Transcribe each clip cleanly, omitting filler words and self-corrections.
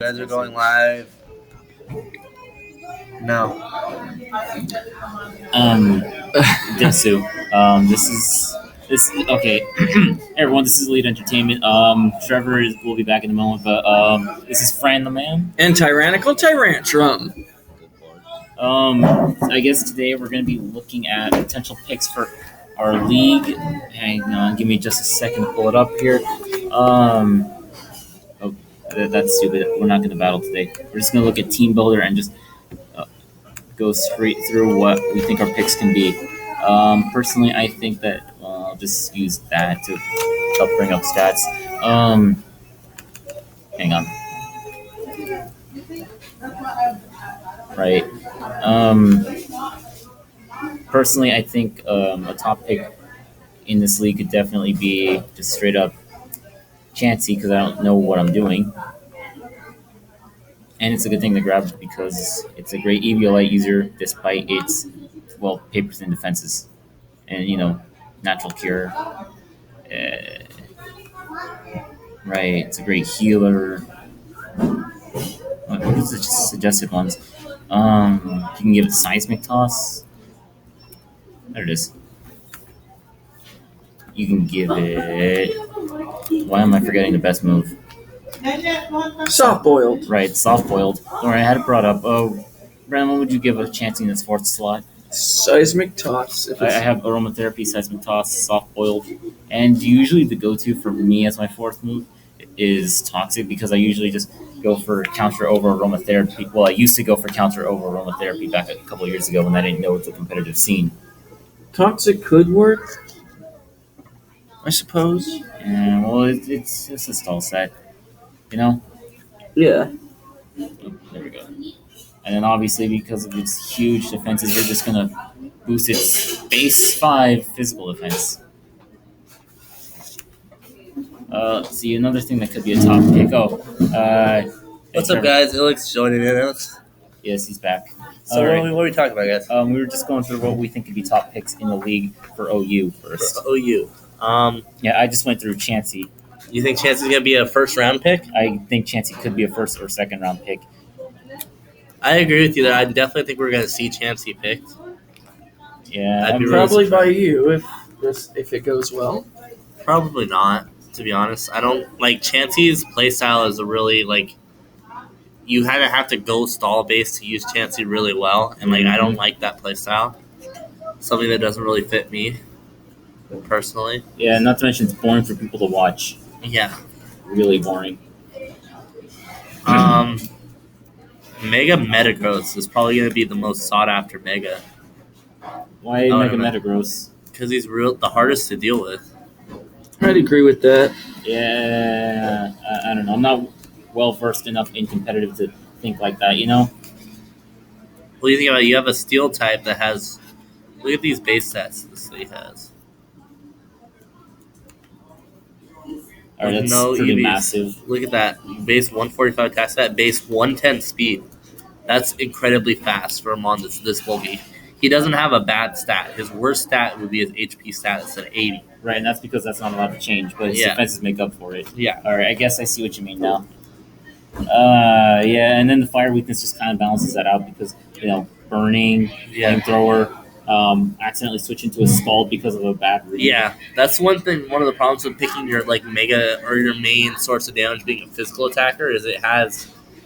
You guys are going live. No. Um, Desu. This. Okay, everyone. This is Elite Entertainment. Will be back in a moment, but this is Fran the Man. And Tyrannical Tyrantrum. I guess today we're going to be looking at potential picks for our league. Hang on, give me just a second to pull it up here. That's stupid. We're not going to battle today. We're just going to look at Team Builder and just go straight through what we think our picks can be. Personally, I think that I'll just use that to help bring up stats. Hang on. Right. Personally, I think a top pick in this league could definitely be just straight up Chansey because I don't know what I'm doing. And it's a good thing to grab because it's a great EVLite user despite its, papers and defenses. And, natural cure. Right, it's a great healer. What is the suggested ones? You can give it Seismic Toss. There it is. You can give it... Why am I forgetting the best move? Soft boiled. Right, soft boiled. Alright, I had it brought up. Brandon, what would you give a Chansey in this fourth slot? Seismic Toss. I have Aromatherapy, Seismic Toss, soft boiled. And usually the go-to for me as my fourth move is Toxic because I usually just go for counter over Aromatherapy. Well, I used to go for counter over Aromatherapy back a couple of years ago when I didn't know the competitive scene. Toxic could work, I suppose. And, it's a stall set, Yeah. Oh, there we go. And then obviously because of its huge defenses, we're just going to boost its base 5 physical defense. Let's see, another thing that could be a top pick. What's up, guys? Ilik's joining in us. Yes, he's back. So, right. what are we talking about, guys? We were just going through what we think could be top picks in the league for OU first. For OU. Yeah, I just went through Chansey. You think Chansey's going to be a first-round pick? I think Chansey could be a first or second round pick. I agree with you there. I definitely think we're going to see Chansey picked. Yeah, I'd be Probably by you if it goes well. Probably not, to be honest. I don't like Chansey's playstyle is a really you have to go stall base to use Chansey really well, and I don't like that playstyle. Something that doesn't really fit me personally. Yeah, not to mention it's boring for people to watch. Yeah. Really boring. Mega Metagross is probably going to be the most sought after Mega. Why Mega Metagross? Because he's the hardest to deal with. I'd agree with that. Yeah, I don't know. I'm not well versed enough in competitive to think like that. What do you think about? You have a Steel type that has. Look at these base stats this thing has. All right, that's pretty EVs. massive. Look at that. Base 145 attack stat, base 110 speed. That's incredibly fast for him on this bulky. He doesn't have a bad stat. His worst stat would be his HP stat. It's at 80. Right, and that's because that's not allowed to change, but his defenses make up for it. Yeah. All right, I guess I see what you mean now. Yeah, and then the fire weakness just kind of balances that out because, burning, flamethrower, accidentally switch into a scald because of a bad read. Yeah, that's one thing. One of the problems with picking your mega or your main source of damage being a physical attacker is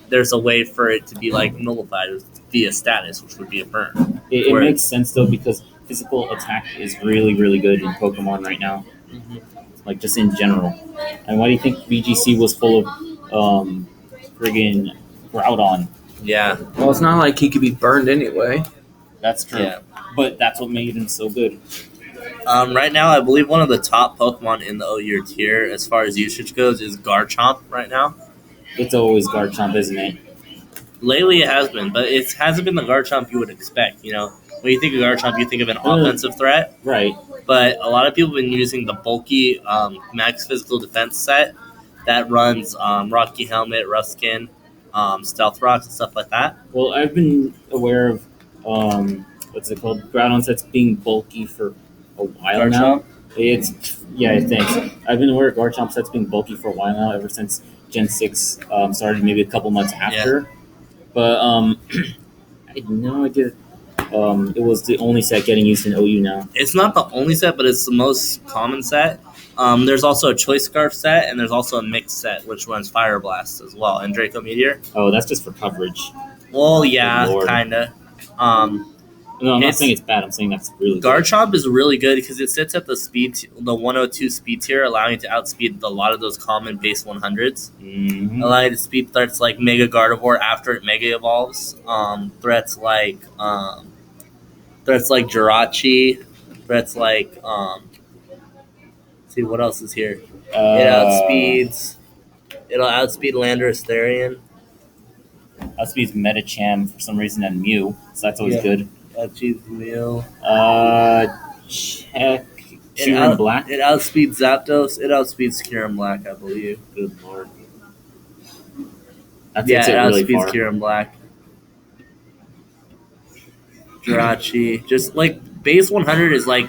there's a way for it to be nullified via status, which would be a burn. It makes sense though because physical attack is really, really good in Pokemon right now. Mm-hmm. Just in general. And why do you think VGC was full of friggin' Groudon? Yeah. Well, it's not like he could be burned anyway. That's true. Yeah. But that's what made him so good. Right now, I believe one of the top Pokemon in the OU tier as far as usage goes is Garchomp right now. It's always Garchomp, isn't it? Lately it has been, but it hasn't been the Garchomp you would expect, When you think of Garchomp, you think of an offensive threat. Right. But a lot of people have been using the bulky max physical defense set that runs Rocky Helmet, Ruskin, Stealth Rocks, and stuff like that. Well, I've been aware of, what's it called? Groudon sets being bulky for a while now. Thanks. I've been aware of Garchomp sets being bulky for a while now, ever since Gen 6 started maybe a couple months after. But I had no idea it was the only set getting used in OU now. It's not the only set, but it's the most common set. There's also a Choice Scarf set, and there's also a mixed set, which runs Fire Blast as well, and Draco Meteor. Oh, that's just for coverage. Well, yeah, Lord. kinda. No, I'm not saying it's bad. I'm saying that's really good. Garchomp is really good because it sits at the the 102 speed tier, allowing you to outspeed a lot of those common base 100s. Mhm. Allowing you to speed threats like Mega Gardevoir after it Mega Evolves. Threats like Jirachi. Threats like let's see what else is here. It'll outspeed Landorus Therian. Outspeeds Metacham for some reason and Mew, so that's always Yeah. good. Outspeeds Mew. Check Kyurem Black. It outspeeds Zapdos. It outspeeds Kyurem Black, I believe. Good lord. That Yeah, takes it it really outspeeds far. Kyurem Black. Jirachi. Just like base 100 is like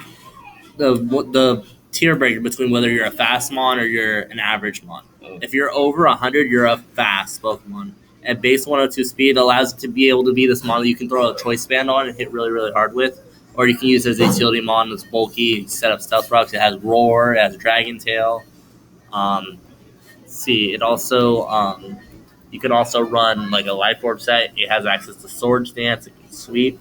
the tier breaker between whether you're a fast mon or you're an average mon. Oh. If you're over 100, you're a fast Pokemon. At base 102 speed, allows it to be able to be this mon that you can throw a Choice Band on and hit really, really hard with. Or you can use it as a utility mon that's bulky, set up Stealth Rocks. It has Roar, it has Dragon Tail. Let's see, it also you can also run like a Life Orb set. It has access to Swords Dance, it can sweep.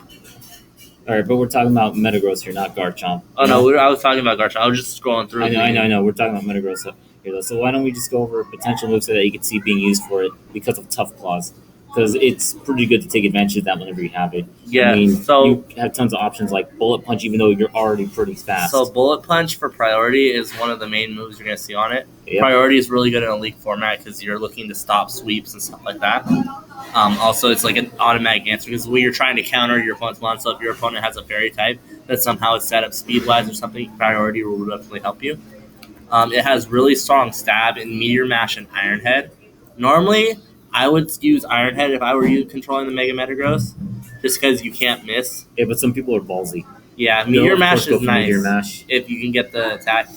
Alright, but we're talking about Metagross here, not Garchomp. Oh no, I was talking about Garchomp. I was just scrolling through. I know. We're talking about Metagross here, though. So why don't we just go over potential moves that you could see being used for it because of Tough Claws? Because it's pretty good to take advantage of that whenever you have it. Yeah, I mean, so you have tons of options like Bullet Punch, even though you're already pretty fast. So Bullet Punch for priority is one of the main moves you're going to see on it. Yep. Priority is really good in a league format because you're looking to stop sweeps and stuff like that. Also, it's like an automatic answer because when you're trying to counter your opponent's mon, so if your opponent has a fairy type that somehow is set up speed-wise or something, priority will definitely help you. It has really strong stab in Meteor Mash and Iron Head. Normally, I would use Iron Head if I were you controlling the Mega Metagross, just because you can't miss. Yeah, but some people are ballsy. Yeah, They'll, Meteor of Mash course, go is for nice Meteor Mash. if you can get the attack.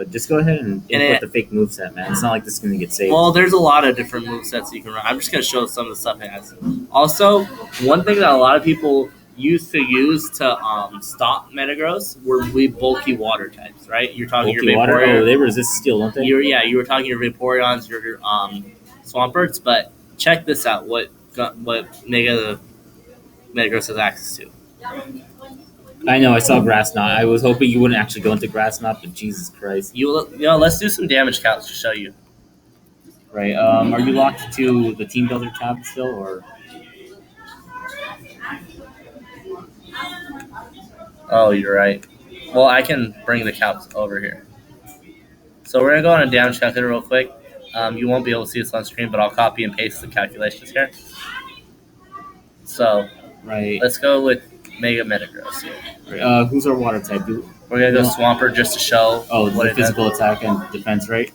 Just go ahead and input the fake moveset, man. It's not like this is going to get saved. Well, there's a lot of different movesets you can run. I'm just going to show some of the stuff it has. Also, one thing that a lot of people used to use to stop Metagross were bulky water types, right? You're talking Bulky your water? Vaporeon. Oh, they resist steel, don't they? You were talking your Vaporeons, your Swamperts, but check this out. What Metagross has access to. I know, I saw Grass Knot. I was hoping you wouldn't actually go into Grass Knot, but Jesus Christ. Let's do some damage counts to show you. Right, are you locked to the Team Builder tab still, or? Oh, you're right. Well, I can bring the counts over here. So we're going to go on a damage calculator real quick. You won't be able to see this on screen, but I'll copy and paste the calculations here. So Right. let's go with Mega Metagross here. Right. Who's our water type? We're going to go Swampert just to show Oh, what the it physical does. attack and defense, right?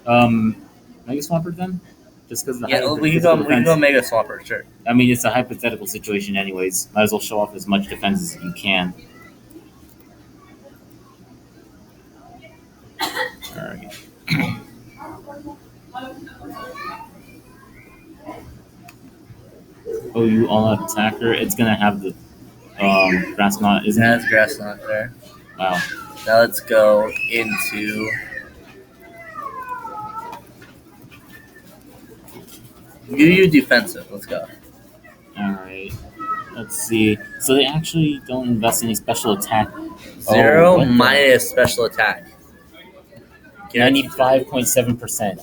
Mega Swampert then? Just because Yeah, we can go Mega Swampert, sure. I mean, it's a hypothetical situation, anyways. Might as well show off as much defense as you can. Alright. Oh, you all-out attacker. It's gonna have the Grass Knot, isn't it? That's Grass Knot there. Wow. Now let's go into UU defensive. Let's go. Alright. Let's see. So they actually don't invest any special attack. 0 what the- minus special attack. 95.7%.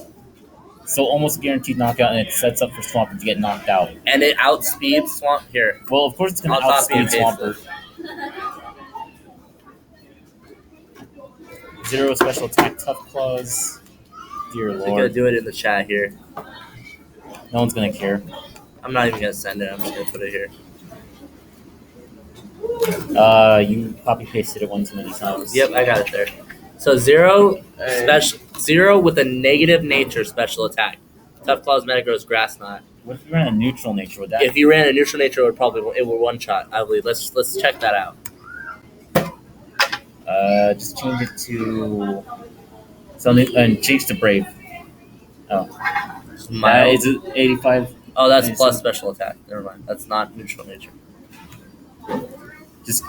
So almost guaranteed knockout, and it sets up for Swampert to get knocked out. And it outspeeds Swamp here. Well, of course it's going to I'll copy and outspeed paste Swampert. 0 special attack, Tough Claws. Dear I'm gonna lord. do it in the chat here. No one's going to care. I'm not even gonna send it. I'm just gonna put it here. You copy pasted it one too many times. Yep, I got it there. So 0 with a negative nature special attack. Tough Claws, Metagross, Grass Knot. What if you ran a neutral nature? Would that? If you ran a neutral nature, it would one shot. I believe. Let's check that out. Just change it to something and change to Brave. It's That mild. is 85. Oh, that's Nice. plus special attack. Never mind. That's not neutral nature. Just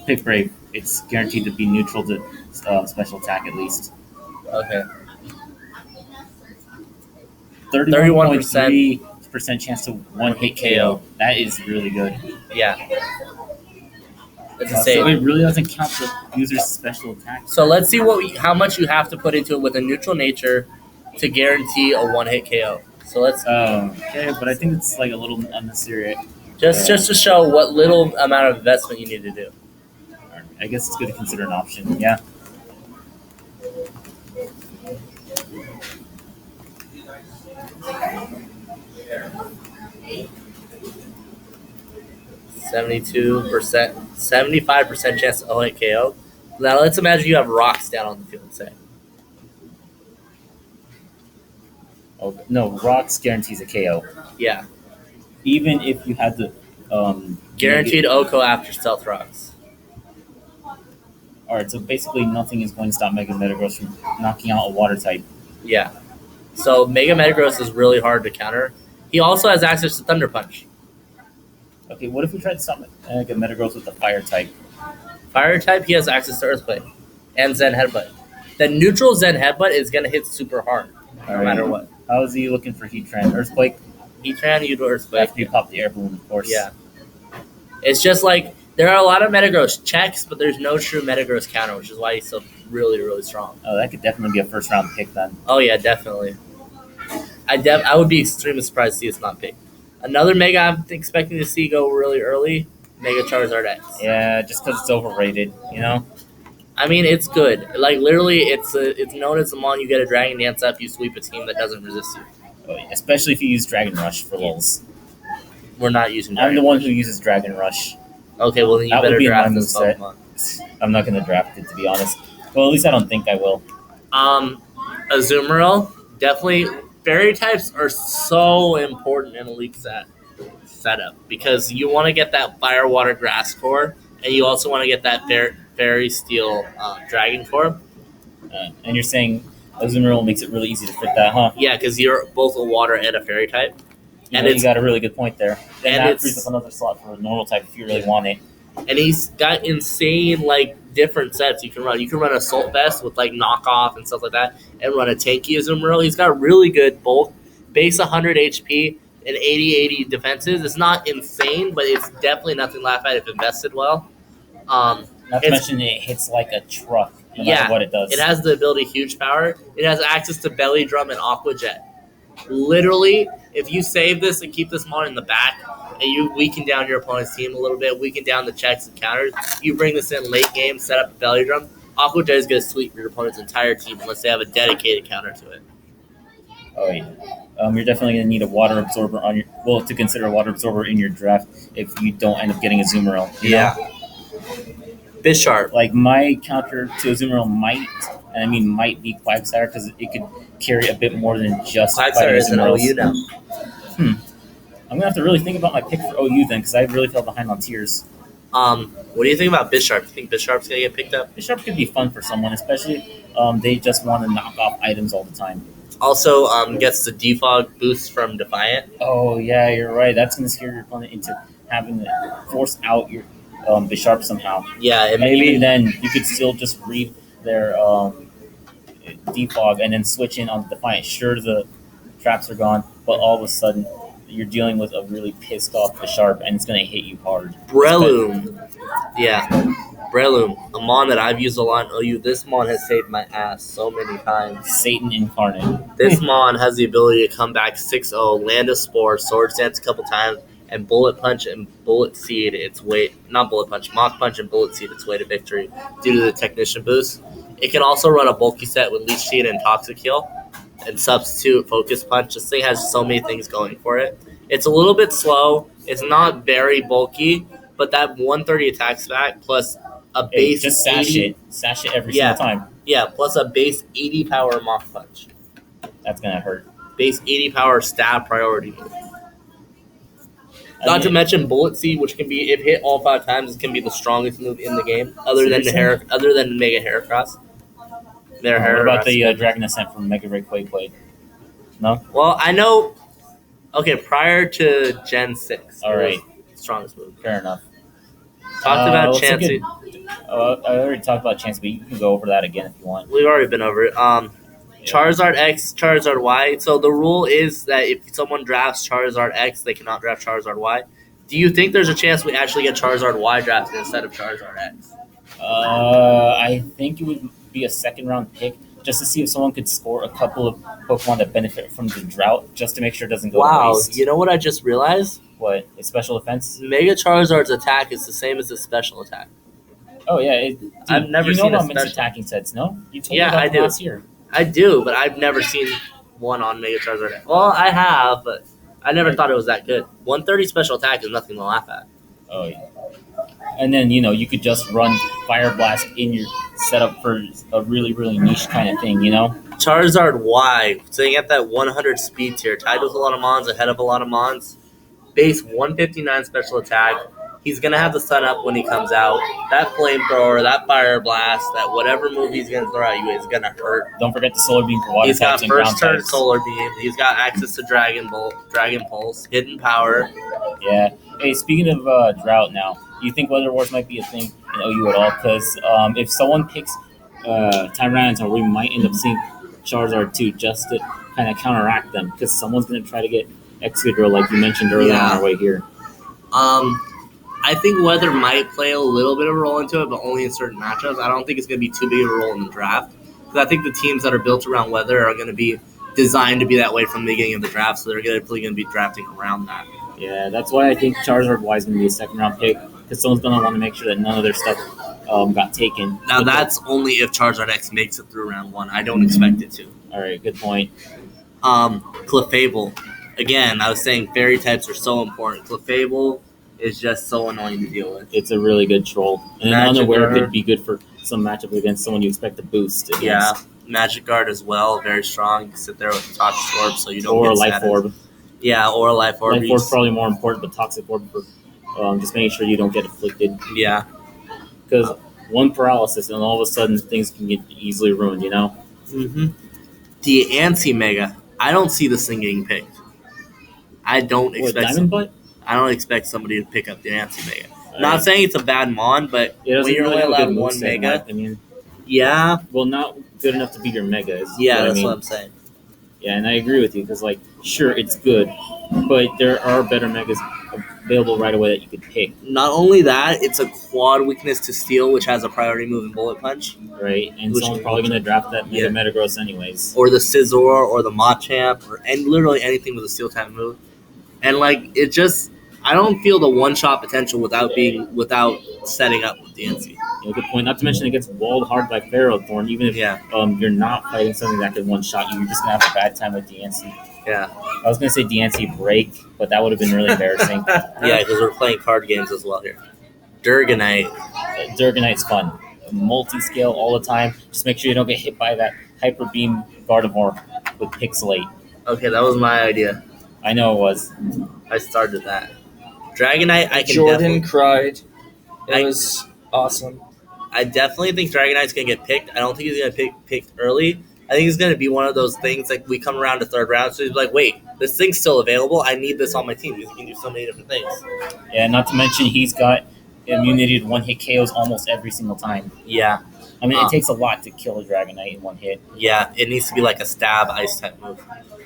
pick Brave. It's guaranteed to be neutral to special attack at least. Okay. 31.3% chance to one hit KO. That is really good. Yeah. It's So insane. it really doesn't count the user's special attack. So let's see how much you have to put into it with a neutral nature to guarantee a one-hit KO. So let's Okay, but I think it's like a little unnecessary. just to show what little amount of investment you need to do. I guess it's good to consider an option. Yeah. %, 75% chance to one-hit KO. Now let's imagine you have rocks down on the field. Say. Oh, no, Rocks guarantees a KO. Yeah. Even if you had the Guaranteed Oko after stealth rocks. Alright, so basically nothing is going to stop Mega Metagross from knocking out a water type. Yeah. So Mega Metagross is really hard to counter. He also has access to Thunder Punch. Okay, what if we tried to stop Mega Metagross with the fire type? Fire type, he has access to Earthquake and Zen Headbutt. The neutral Zen Headbutt is going to hit super hard, no Alright. matter what. How is he looking for Heatran? Earthquake? Heatran, you do Earthquake. After you pop the air balloon, of course. Yeah. It's just like, there are a lot of Metagross checks, but there's no true Metagross counter, which is why he's so really, really strong. Oh, that could definitely be a first round pick then. Oh, yeah, definitely. I would be extremely surprised to see it's not picked. Another Mega I'm expecting to see go really early, Mega Charizard X. Yeah, just because it's overrated, you know? I mean, it's good. Like, literally, it's known as the mon you get a Dragon Dance up, you sweep a team that doesn't resist you. Oh, yeah, especially if you use Dragon Rush for lulz. We're not using I'm Dragon the one who uses Dragon Rush. Okay, well, then you That would better be draft my this moveset. Pokemon. I'm not going to draft it, to be honest. Well, at least I don't think I will. Azumarill, definitely. Fairy types are so important in a league setup because you want to get that Fire, Water, Grass core, and you also want to get that Fairy Steel Dragon core. And you're saying Azumarill makes it really easy to fit that, huh? Yeah, because you're both a Water and a Fairy type. And you got a really good point there. And that it's- frees up another slot for a normal type if you really want it. And he's got insane different sets you can run. You can run Assault Vest with knockoff and stuff like that, and run a tanky Azumarill. He's got really good both base 100 HP and 80 defenses. It's not insane, but it's definitely nothing to laugh at if invested well. Not to It's- mention it hits like a truck, no Yeah, matter what it does. It has the ability Huge Power. It has access to Belly Drum and Aqua Jet. Literally, if you save this and keep this mon in the back, and you weaken down your opponent's team a little bit, weaken down the checks and counters, you bring this in late game, set up a Belly Drum, Aqua Jet is going to sweep your opponent's entire team unless they have a dedicated counter to it. Oh, yeah. You're definitely going to need a water absorber to consider a water absorber in your draft if you don't end up getting a Azumarill. you know? Bisharp. Like, my counter to Azumarill might be Quagsire because it could carry a bit more than just Quagsire fighting is an Azumarills. OU now. I'm going to have to really think about my pick for OU then because I really fell behind on tiers. What do you think about Bisharp? Do you think Bisharp's going to get picked up? Bishop could be fun for someone, especially they just want to knock off items all the time. Also, gets the defog boost from Defiant. Oh, yeah, you're right. That's going to scare your opponent into having to force out your Bisharp somehow. Yeah, and Maybe maybe then you could still just read their defog and then switch in on Defiant. Sure, the traps are gone, but all of a sudden you're dealing with a really pissed off Bisharp and it's going to hit you hard. Breloom. Yeah, Breloom. A mon that I've used a lot in OU. This mon has saved my ass so many times. Satan incarnate. This mon has the ability to come back 6-0, land a Spore, Swords Dance a couple times, and Bullet Punch and Bullet Seed its way. Not Bullet Punch, Mach Punch and Bullet Seed its way to victory due to the Technician boost. It can also run a bulky set with Leech Seed and Toxic Heal and substitute Focus Punch. This thing has so many things going for it. It's a little bit slow. It's not very bulky, but that 130 attack back plus a Hey, base just sash 80, it. Sash it every Yeah. single time. Yeah, plus a base 80 power Mach Punch. That's going to hurt. Base 80 power stab priority. I Not to mean, mention Bullet Seed, which can be if hit all 5 times, it can be the strongest move in the game, other than Seriously? Mega Heracross. what about the Dragon Ascent from Mega Ray Quake? Well, I know. Okay, prior to Gen 6. All right. Strongest move. Fair enough. Talked about let's look Chansey. I already talked about Chansey, but you can go over that again if you want. We've already been over it. Charizard X, Charizard Y. So the rule is that if someone drafts Charizard X, they cannot draft Charizard Y. Do you think there's a chance we actually get Charizard Y drafted instead of Charizard X? I think it would be a second round pick just to see if someone could score a couple of Pokemon that benefit from the drought, just to make sure it doesn't go to waste. You know what I just realized? What? It's special defense? Mega Charizard's attack is the same as his special attack. Oh yeah, I've never you know seen a about mixed special. attacking sets, no? You told Yeah, me about I them do. last year. I do, but I've never seen one on Mega Charizard X. Well, I have, but I never thought it was that good. 130 special attack is nothing to laugh at. Oh yeah. And then you could just run Fire Blast in your setup for a really really niche kind of thing, Charizard Y, sitting at that 100 speed tier, tied with a lot of mons, ahead of a lot of mons. Base 159 special attack. He's going to have the sun up when he comes out. That flamethrower, that fire blast, that whatever move he's going to throw at you is going to hurt. Don't forget the Solar Beam for water He's got types and ground first turn types. solar beam. He's got access to Dragon Bolt, Dragon Pulse, Hidden Power. Yeah. Hey, speaking of drought now, do you think Weather Wars might be a thing in OU at all? Because if someone picks Tyranitar, we might end up seeing Charizard 2 just to kind of counteract them. Because someone's going to try to get Excadrill, like you mentioned earlier on our way here. I think weather might play a little bit of a role into it, but only in certain matchups. I don't think it's going to be too big of a role in the draft. Because I think the teams that are built around weather are going to be designed to be that way from the beginning of the draft, so they're definitely going to be drafting around that. Yeah, that's why I think Charizard Y is going to be a second round pick, because someone's going to want to make sure that none of their stuff got taken. Now, that's only if Charizard X makes it through round 1. I don't expect it to. All right, good point. Clefable. Again, I was saying fairy types are so important. Clefable is just so annoying to deal with. It's a really good troll. And then Magic Unaware Guard. could be good for some matchup against someone you expect to boost against. Yeah, Magic Guard as well, very strong. You can sit there with the Toxic Orb so you don't Or get Life status. Orb. Yeah, or a Life Orb. Life Orb's probably more important, but Toxic Orb for just making sure you don't get afflicted. Yeah. Because one paralysis and all of a sudden things can get easily ruined, Mm-hmm. The Anti-Mega. I don't see this thing getting picked. I don't What, expect Diamond Butt? I don't expect somebody to pick up the Anti-Mega. Not saying it's a bad mon, but It doesn't when you're really only have a allowed good one moveset, in my Mega, opinion. yeah, Well, not good enough to be your Mega. Is yeah, what I that's mean. what I'm saying. Yeah, and I agree with you, because, sure, it's good, but there are better Megas available right away that you could pick, Not only that, it's a quad weakness to Steel, which has a priority move in Bullet Punch, right? And Which- someone's probably going to draft that Mega Yeah. Metagross anyways. or the Scizor, or the Machamp, and literally anything with a Steel type move. And it just, I don't feel the one-shot potential without setting up with the NC. Good point. Not to mention it gets walled hard by Ferrothorn, even if Yeah, you're not fighting something that could one-shot you. You're just going to have a bad time with DNC. yeah, I was going to say DNC Break, but that would have been really embarrassing. yeah, because we're playing card games as well here. Durganite. Durganite's fun. Multi-scale all the time. Just make sure you don't get hit by that Hyper Beam Gardevoir with Pixelate. Okay, that was my idea. I know it was. I started that. Dragonite, I can Jordan definitely, cried. It I- was awesome. I definitely think Dragonite's gonna get picked. I don't think he's gonna pick picked early. I think it's gonna be one of those things we come around to third round, so he's like, wait, this thing's still available. I need this on my team. He can do so many different things. Yeah, not to mention he's got immunity to one-hit KOs almost every single time. Yeah, I mean, Ah. it takes a lot to kill a Dragonite in one hit. yeah. It needs to be like a stab ice type move.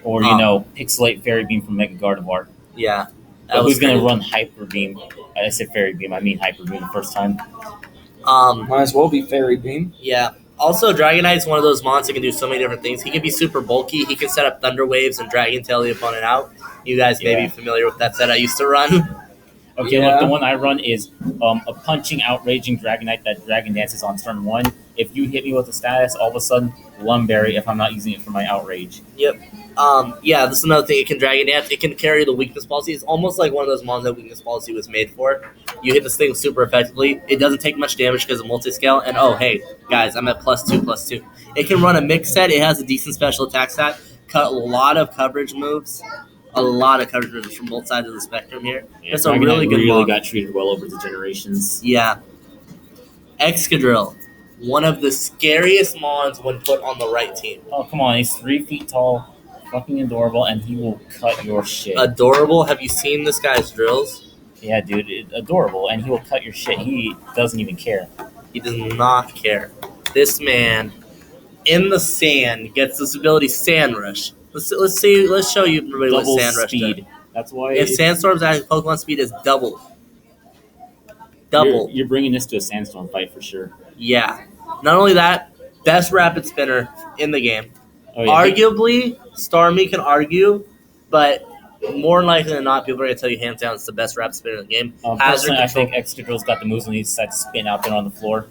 Or, Pixelate Fairy Beam from Mega Gardevoir. Yeah. But who's going to crazy. run Hyper Beam? I said Fairy Beam. I mean Hyper Beam the first time. Might as well be Fairy Beam. Yeah. Also, Dragonite's one of those monsters that can do so many different things. He can be super bulky. He can set up Thunder Waves and Dragon Tail the opponent out. You guys may be Yeah. familiar with that set I used to run. Okay, Yeah. look, the one I run is a punching, outraging Dragonite that Dragon Dances on turn 1. If you hit me with a status, all of a sudden, Lumberry if I'm not using it for my outrage. Yeah, this is another thing. It can Dragon Dance. It can carry the weakness policy. It's almost like one of those mons that weakness policy was made for. You hit this thing super effectively. It doesn't take much damage because of multi-scale. And oh, hey, guys, I'm at +2/+2. It can run a mix set. It has a decent special attack stat. Cut a lot of coverage moves. A lot of coverage moves from both sides of the spectrum here. Yeah, It's a Dragonite really good really mon. got treated well over the generations. Yeah. Excadrill. One of the scariest mons when put on the right team. Oh, come on. He's 3 feet tall, fucking adorable, and he will cut your shit. Adorable. Have you seen this guy's drills? Yeah, dude, adorable, and he will cut your shit. He doesn't even care. He does not care. This man in the sand gets this ability Sand Rush. Let's show you everybody what Double Sand Rush speed. does. That's why If Sandstorm's adding Pokemon speed is double. Double. You're bringing this to a Sandstorm fight for sure. Yeah. Not only that, best rapid spinner in the game. Oh, yeah. Arguably, Starmie can argue, but more likely than not, people are going to tell you hands down it's the best rapid spinner in the game. Hazard Personally, I control. think Excadrill's got the moves when he decides to spin out there on the floor.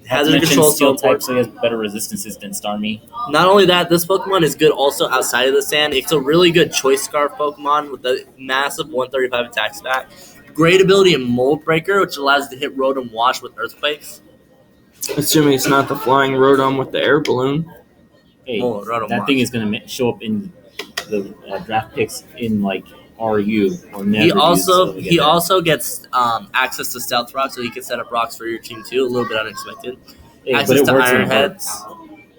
Hazard control steel so type, so he has better resistances than Starmie. Not only that, this Pokemon is good also outside of the sand. It's a really good Choice Scarf Pokemon with a massive 135 attack stat. Great ability in Mold Breaker, which allows it to hit Rotom Wash with Earthquakes. Assuming it's not the flying Rotom with the air balloon. Hey, Oh, Rotom that Wash. thing is going to show up in the draft picks in like RU or never. He also gets access to Stealth Rock, so he can set up rocks for your team too. A little bit unexpected. but access it to works when Iron it Head. works.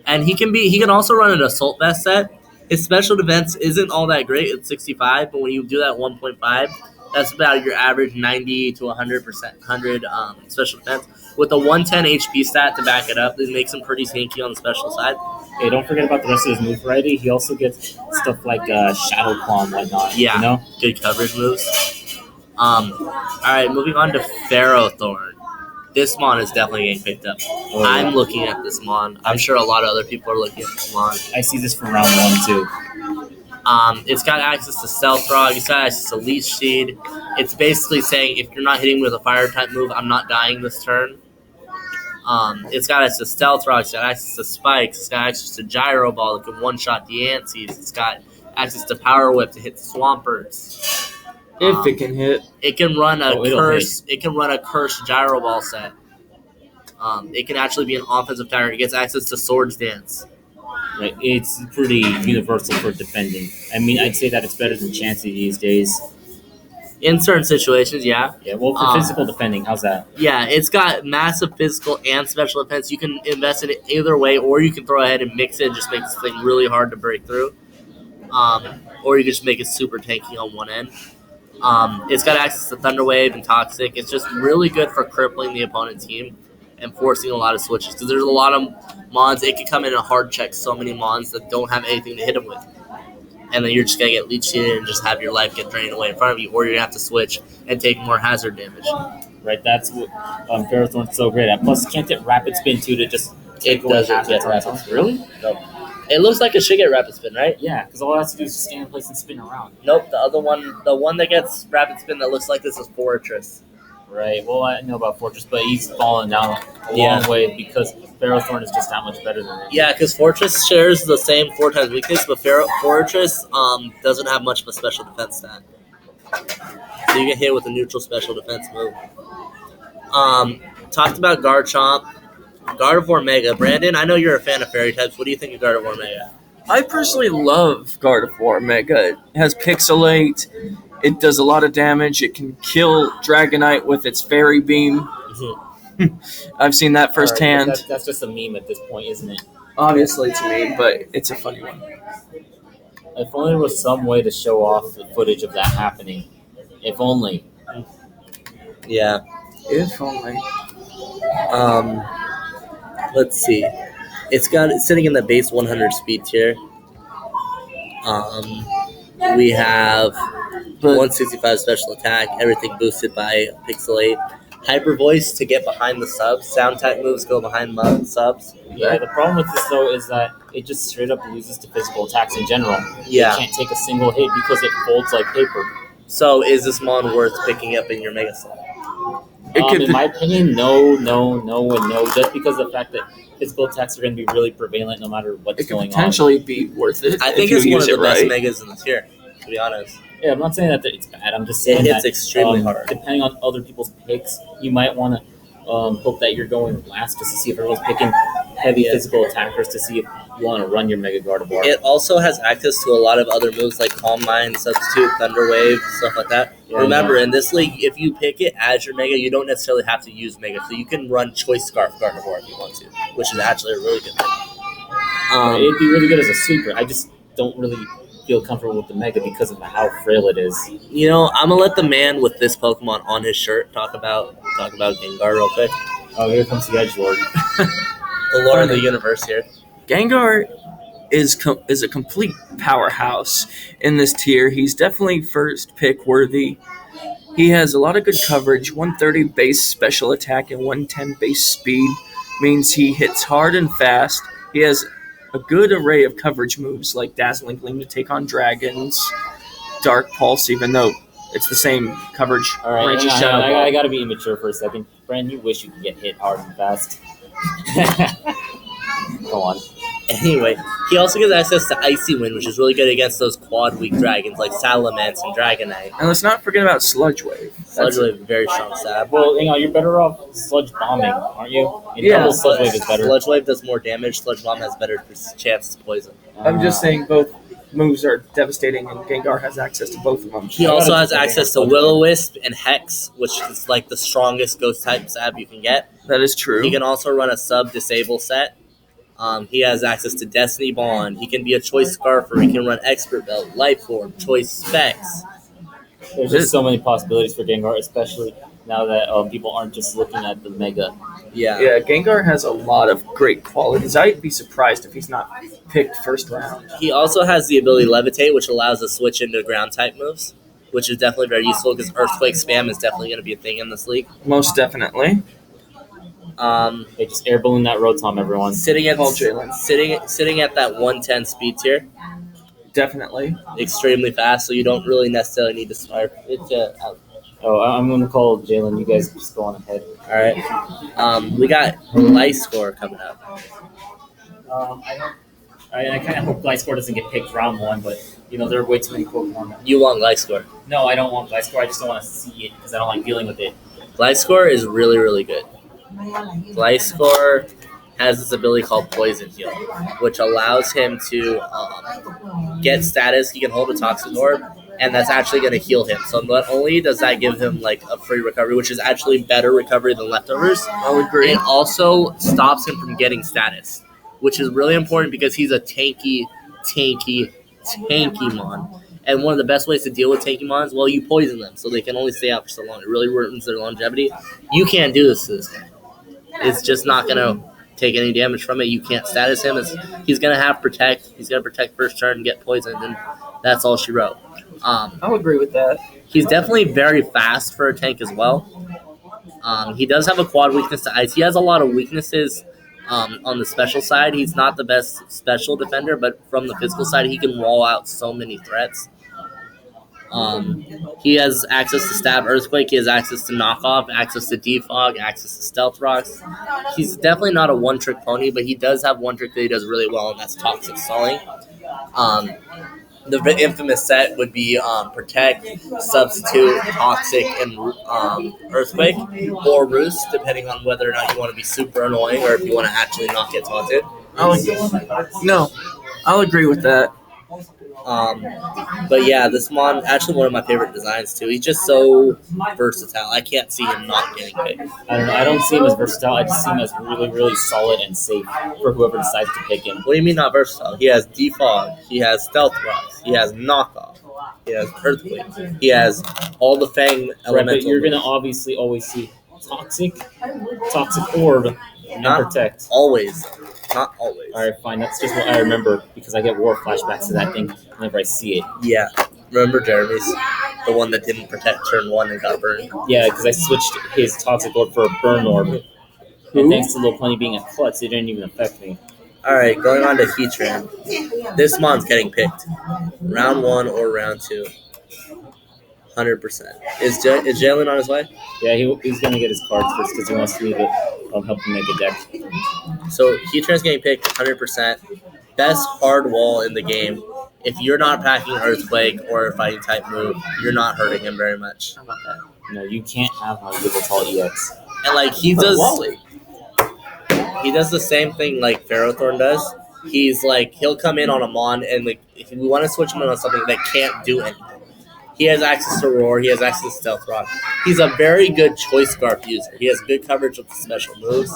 And he can also run an Assault Vest set. His special defense isn't all that great. It's 65, but when you do that 1.5, that's about your average 90 to 100% special defense. With a 110 HP stat to back it up, it makes him pretty sneaky on the special side. Hey, don't forget about the rest of his move variety. He also gets stuff like Shadow Claw and whatnot. Yeah. You know? Good coverage moves. Alright, moving on to Ferrothorn. This Mon is definitely getting picked up. Oh, yeah. I'm looking at this Mon. I'm sure a lot of other people are looking at this Mon. I see this from round 1 too. It's got access to Stealth Rock. It's got access to Leech Seed. It's basically saying if you're not hitting me with a fire type move, I'm not dying this turn. It's got access to Stealth Rock. It's got access to Spikes. It's got access to Gyro Ball that can one-shot Deances. It's got access to Power Whip to hit Swampers. If it can hit. It can run a it'll curse. It can run a cursed Gyro Ball set. It can actually be an offensive target. It gets access to Swords Dance. Like, it's pretty universal for defending. I mean, I'd say that it's better than Chansey these days. In certain situations, yeah. Yeah, well, for physical defending, how's that? Yeah, it's got massive physical and special defense. You can invest in it either way, or you can throw ahead and mix it and just make this thing really hard to break through. Or you can just make it super tanky on one end. It's got access to Thunder Wave and Toxic. It's just really good for crippling the opponent team and forcing a lot of switches. Because there's a lot of mons. It can come in and hard check so many mons that don't have anything to hit them with. And then you're just going to get leech seeded and just have your life get drained away in front of you. Or you're going to have to switch and take more hazard damage. Right, that's what Ferrothorn's so great at. Plus, can't it rapid spin too to just take away doesn't half get its life? Really? No. It looks like it should get rapid spin, right? Yeah, because all it has to do is just stand in place and spin around. Nope, the other one, the one that gets rapid spin that looks like this is Fortress. Right, well, I know about Fortress, but he's fallen down a Yeah. long way because Ferrothorn is just that much better than him. Yeah, because Fortress shares the same 4 times weakness, but Fortress doesn't have much of a special defense stat. So you get hit with a neutral special defense move. Talked about Garchomp. Gardevoir Mega. Brandon, I know you're a fan of fairy types. What do you think of Gardevoir Mega? I personally love Gardevoir Mega. It has Pixelate. It does a lot of damage. It can kill Dragonite with its Fairy Beam. I've seen that firsthand. Right, that's just a meme at this point, isn't it? Obviously, to me, but it's a funny one. If only there was some way to show off the footage of that happening. If only. Yeah. If only. Let's see. It's sitting in the base 100 speed tier. We have 165 special attack, everything boosted by Pixelate. Hyper Voice to get behind the subs. Sound type moves go behind the subs. Yeah, the problem with this, though, is that it just straight up loses to physical attacks in general. Yeah. It can't take a single hit because it folds like paper. So is this Mon worth picking up in your Mega Slot? In my opinion, no, and no. Just because of the fact that physical attacks are going to be really prevalent no matter what's It could going on. potentially be worth it. I think if you it's one use of the it best right. Megas in the tier, to be honest. Yeah, I'm not saying that it's bad. I'm just It saying hits that extremely hard. depending on other people's picks, you might want to hope that you're going last just to see if everyone's picking heavy Yeah. physical attackers to see if you want to run your Mega Gardevoir. It also has access to a lot of other moves like Calm Mind, Substitute, Thunder Wave, stuff like that. Yeah, Remember, in this league, if you pick it as your Mega, you don't necessarily have to use Mega. So you can run Choice Scarf Gardevoir if you want to, which is actually a really good thing. It'd be really good as a sweeper. I just don't really feel comfortable with the Mega because of how frail it is. You know, I'm gonna let the man with this Pokemon on his shirt talk about Gengar real quick. Oh, here comes the Edgelord. The lore of the universe here. Gengar is a complete powerhouse in this tier. He's definitely first pick worthy. He has a lot of good coverage. 130 base special attack and 110 base speed means he hits hard and fast. He has a good array of coverage moves like Dazzling Gleam to take on dragons, Dark Pulse, even though it's the same coverage All right, range as hang Shadow on, Ball. I gotta be immature for a second. Brandon, you wish you could get hit hard and fast. Go on. Anyway, he also gets access to Icy Wind, which is really good against those quad weak dragons like Salamence and Dragonite. And let's not forget about Sludge Wave. Sludge Wave, very strong stab. Well, hang on, you're better off Sludge Bombing, aren't you? Yeah, Double Sludge Wave is better. Sludge Wave does more damage. Sludge Bomb has better chance to poison. I'm just saying both moves are devastating, and Gengar has access to both of them. He also has access to Will-O-Wisp and Hex, which is like the strongest ghost type stab you can get. That is true. He can also run a sub-disable set. He has access to Destiny Bond. He can be a Choice Scarfer. He can run Expert Belt, Life Orb, Choice Specs. There's just so many possibilities for Gengar, especially now that people aren't just looking at the Mega. Yeah. Yeah, Gengar has a lot of great qualities. I'd be surprised if he's not picked first round. He also has the ability Levitate, which allows us to switch into ground type moves, which is definitely very useful because Earthquake spam is definitely going to be a thing in this league. Most definitely. They just air balloon that Rotom, everyone. Sitting at Call Jalen. sitting at that 110 speed tier, Definitely. extremely fast, so you don't really necessarily need to swipe. It's Oh, I'm going to call Jalen. You guys just go on ahead. all right. We got Gliscor coming up. I kind of hope Gliscor doesn't get picked round one, but there are way too many Pokemon. You want Gliscor. No, I don't want Gliscor. I just don't want to see it because I don't like dealing with it. Gliscor is really, really good. Gliscor has this ability called Poison Heal, which allows him to get status. He can hold a Toxic Orb, and that's actually going to heal him. So not only does that give him like a free recovery, which is actually better recovery than Leftovers, I'll agree. it also stops him from getting status, which is really important because he's a tanky mon. And one of the best ways to deal with tanky mons, well, you poison them so they can only stay out for so long. It really ruins their longevity. You can't do this to this guy. It's just not going to take any damage from it. You can't status him. He's going to have Protect. He's going to Protect first turn and get poisoned, and that's all she wrote. I'll agree with that. He's definitely very fast for a tank as well. He does have a quad weakness to ice. He has a lot of weaknesses on the special side. He's not the best special defender, but from the physical side, he can wall out so many threats. He has access to Stab Earthquake. He has access to Knockoff, access to Defog, access to Stealth Rocks. He's definitely not a one-trick pony, but he does have one trick that he does really well, and that's Toxic Stalling. The infamous set would be Protect, Substitute, Toxic, and Earthquake, or Roost, depending on whether or not you want to be super annoying or if you want to actually not get taunted. I'll agree with that. But yeah, this mon actually one of my favorite designs too. He's just so versatile. I can't see him not getting picked. I don't know. I don't see him as versatile. I just see him as really, really solid and safe for whoever decides to pick him. What do you mean not versatile? He has Defog. He has Stealth Rocks. He has Knockoff. He has Earthquake. He has all the Fang Right, elemental. but you're going to obviously always see Toxic Orb, and Not Protect. always. Not always. All right, fine. That's just what I remember because I get war flashbacks to that thing whenever I see it. Yeah. Remember Jeremy's? The one that didn't protect turn 1 and got burned? Yeah, because I switched his Toxic Orb for a Burn Orb. And thanks to Lil Plenty being a klutz, it didn't even affect me. Alright, going on to Heatran. This mon's getting picked. Round 1 or round 2. 100%. Is Jalen on his way? Yeah, he's going to get his cards first because he wants me to help him make a deck. So Heatran's getting picked 100%. Best hard wall in the game. If you're not packing Earthquake or a fighting type move, you're not hurting him very much. How about that? No, you can't have my Yveltal EX. And like he does the same thing like Ferrothorn does. He's like he'll come in on a mon and like if we want to switch him on something that can't do anything. He has access to Roar. He has access to Stealth Rock. He's a very good Choice Scarf user. He has good coverage with the special moves.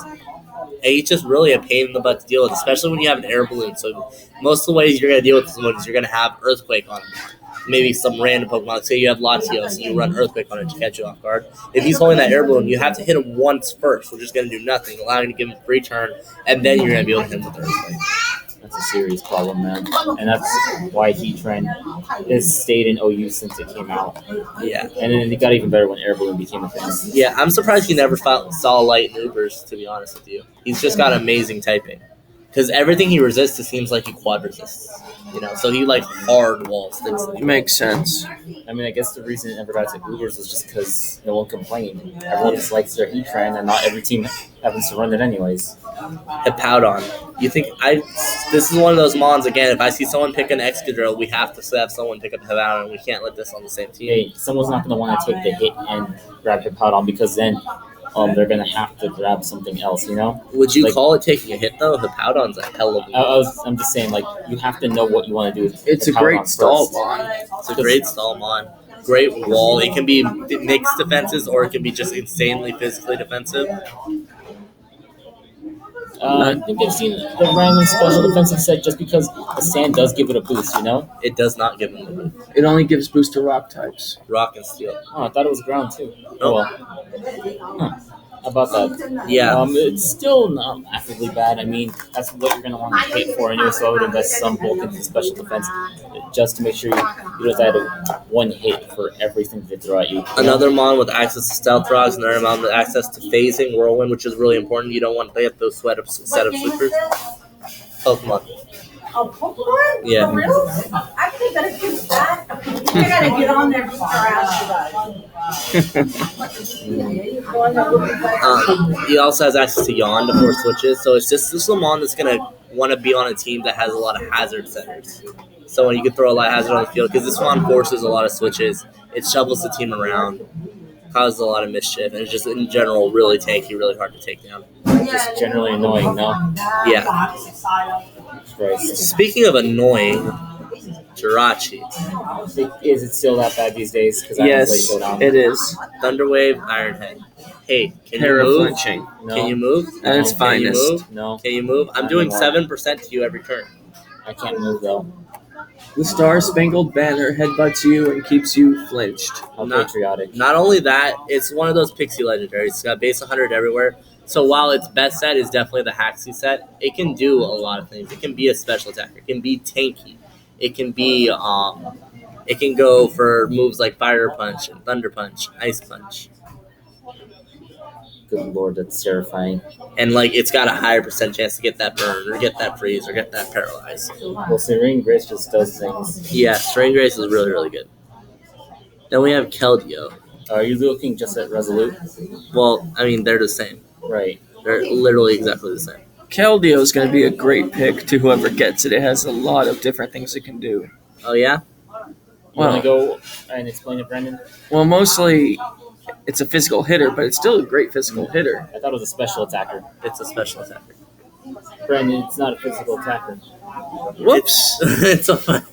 it's just really a pain in the butt to deal with, especially when you have an air balloon. So most of the ways you're going to deal with this one is you're going to have Earthquake on him. Maybe some random Pokemon. Say you have Latios and you run Earthquake on it to catch you off guard. If he's holding that air balloon, you have to hit him once first, which is going to do nothing, allowing you to give him a free turn, and then you're going to be able to hit him with Earthquake. That's a serious problem, man. And that's why Heatran has stayed in OU since it came out. Yeah. And then it got even better when Air Balloon became a thing. Yeah, I'm surprised he never saw light in Ubers, to be honest with you. He's just got amazing typing. Because everything he resists, it seems like he quad resists. So he like hard walls things. Makes sense. I mean, I guess the reason it never got to Ubers was just because no one complained. Everyone just likes their Heatran, and not every team happens to run it anyways. Hippowdon. You think this is one of those mons again. If I see someone pick an Excadrill, we have to have someone pick up Hippowdon. We can't let this on the same team. Hey, someone's not going to want to take the hit and grab Hippowdon because then they're going to have to grab something else, Would you call it taking a hit, though? Hippowdon's a hell of a I'm just saying, like, you have to know what you want to do. It's a great stall mon. It's a great stall mon. Great wall. It can be mixed defenses or it can be just insanely physically defensive. I think I've seen the random special defensive set just because the sand does give it a boost, It does not give him a boost. It only gives boost to rock types. Rock and steel. Oh, I thought it was ground too. Oh, well. How about that? Yeah. It's still not actively bad. I mean, that's what you're going to want to hit for anyway, so I would invest some bulk into special defense just to make sure you don't have one hit for everything they throw at you. Another mon with access to Stealth Rocks, another mon with access to Phasing, Whirlwind, which is really important. You don't want to get those set up sweepers. Pokemon. Oh, Pokemon? Yeah. For real? I think better do that. I gotta get on there before I He also has access to Yawn to force switches, so it's just this mon that's gonna want to be on a team that has a lot of hazard centers. So when you can throw a lot of hazard on the field, because this mon forces a lot of switches, it shovels the team around, causes a lot of mischief, and it's just in general really tanky, really hard to take down. Just generally annoying, no? Yeah. Christ. Speaking of annoying, Jirachi. Is it still that bad these days? Yes, it is. Thunderwave, Iron Head. Hey, can you Para move? flinching. No. Can you move? At its Can you finest. move? No, Can you move? I'm Not doing anymore. 7% to you every turn. I can't move though. The Star-Spangled Banner headbutts you and keeps you flinched. How Not- patriotic. Not only that, it's one of those Pixie legendaries. It's got base 100 everywhere. So while its best set is definitely the Haxie set, it can do a lot of things. It can be a special attacker. It can be tanky. It can be it can go for moves like Fire Punch and Thunder Punch, Ice Punch. Good lord, that's terrifying. And like it's got a higher percent chance to get that burn or get that freeze or get that paralyze. Well, Serene Grace just does things. Yeah, Strain Grace is really, really good. Then we have Keldeo. Are you looking just at Resolute? Well, I mean, they're the same. Right. They're literally exactly the same. Keldeo is going to be a great pick to whoever gets it. It has a lot of different things it can do. Oh, yeah? You want to go and explain it, Brendan? Well, mostly it's a physical hitter, but it's still a great physical hitter. I thought it was a special attacker. It's a special attacker. Brendan, it's not a physical attacker. Whoops. It's a